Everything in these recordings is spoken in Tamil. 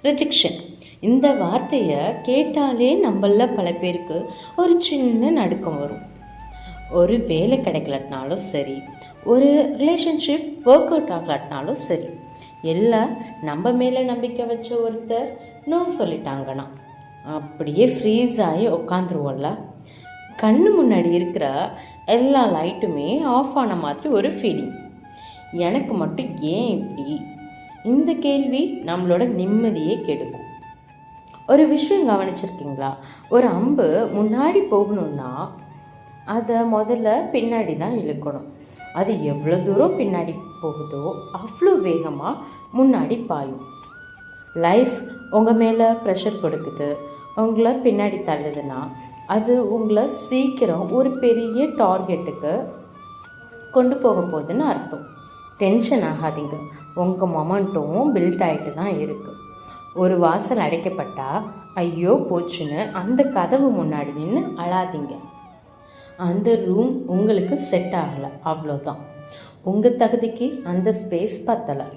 ரிஜெக்ஷன். இந்த வார்த்தையை கேட்டாலே நம்மள பல பேருக்கு ஒரு சின்ன நடுக்கம் வரும். ஒரு வேலை கிடைக்கலனாலும் சரி, ஒரு ரிலேஷன்ஷிப் ஒர்க் அவுட் ஆகலனாலும் சரி, எல்லாம் நம்ம மேலே நம்பிக்கை வச்ச ஒருத்தர் நோ சொல்லிட்டாங்கன்னா அப்படியே ஃப்ரீஸ் ஆகி உட்காந்துருவோம்ல. கண்ணு முன்னாடி இருக்கிற எல்லா லைட்டுமே ஆஃப் ஆன மாதிரி ஒரு ஃபீலிங். எனக்கு மட்டும் ஏன் இப்படி? இந்த கேள்வி நம்மளோட நிம்மதியே கெடுக்கும். ஒரு விஷயம் கவனிச்சிருக்கீங்களா? ஒரு அம்பு முன்னாடி போகணுன்னா அதை முதல்ல பின்னாடி தான் இழுக்கணும். அது எவ்வளோ தூரம் பின்னாடி போகுதோ அவ்வளோ வேகமாக முன்னாடி பாயும். லைஃப் உங்கள் மேலே ப்ரெஷர் கொடுக்குது, உங்களை பின்னாடி தள்ளுதுன்னா அது உங்களை சீக்கிரம் ஒரு பெரிய டார்கெட்டுக்கு கொண்டு போக போகுதுன்னு அர்த்தம். டென்ஷன் ஆகாதீங்க, உங்கள் மொமெண்ட்டும் பில்ட் ஆகிட்டு தான் இருக்குது. ஒரு வாசல் அடைக்கப்பட்டால் ஐயோ போச்சுன்னு அந்த கதவு முன்னாடி நின்று அழாதீங்க. அந்த ரூம் உங்களுக்கு செட் ஆகலை, அவ்வளோதான். உங்கள் தகுதிக்கு அந்த ஸ்பேஸ் பத்தலை.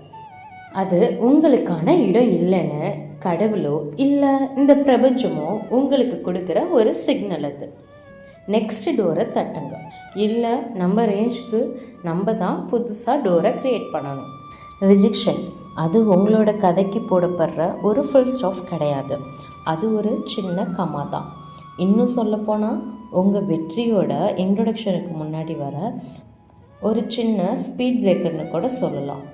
அது உங்களுக்கான இடம் இல்லைன்னு கடவுளோ இல்லை இந்த பிரபஞ்சமோ உங்களுக்கு கொடுக்குற ஒரு சிக்னல். அது நெக்ஸ்ட் டோரை தட்டுங்க. இல்லை நம்ம ரேஞ்சுக்கு நம்ம தான் புதுசாக டோரை க்ரியேட் பண்ணணும். ரிஜெக்ஷன் அது உங்களோட கதைக்கு போடப்படுற ஒரு ஃபுல் ஸ்டாப் கிடையாது. அது ஒரு சின்ன கமா தான். இன்னும் சொல்லப்போனால் உங்கள் வெற்றியோட இன்ட்ரொடக்ஷனுக்கு முன்னாடி வர ஒரு சின்ன ஸ்பீட் பிரேக்கர்னு கூட சொல்லலாம்.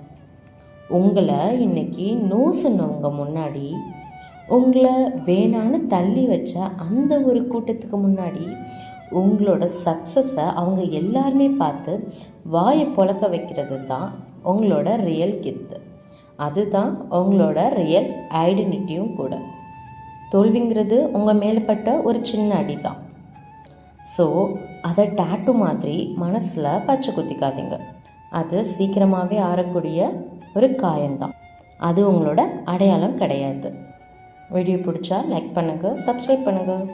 உங்களை இன்றைக்கி நோ சொன்னவங்க முன்னாடி, உங்களை வேணான்னு தள்ளி வச்ச அந்த ஒரு கூட்டத்துக்கு முன்னாடி உங்களோட சக்ஸஸை அவங்க எல்லாருமே பார்த்து வாயை பொழக்க வைக்கிறது தான் உங்களோட ரியல் கெத்து. அதுதான் உங்களோட ரியல் ஐடென்டிட்டியும் கூட. தோல்விங்கிறது உங்கள் மேலே பட்ட ஒரு சின்ன அடி தான். ஸோ அதை டாட்டூ மாதிரி மனசில் பச்சை குத்திக்காதீங்க. அது சீக்கிரமாகவே ஆறக்கூடிய ஒரு காயம்தான். அது உங்களோட அடையாளம் கிடையாது. வீடியோ பிடிச்சா லைக் பண்ணுங்கள், சப்ஸ்கிரைப் பண்ணுங்கள்.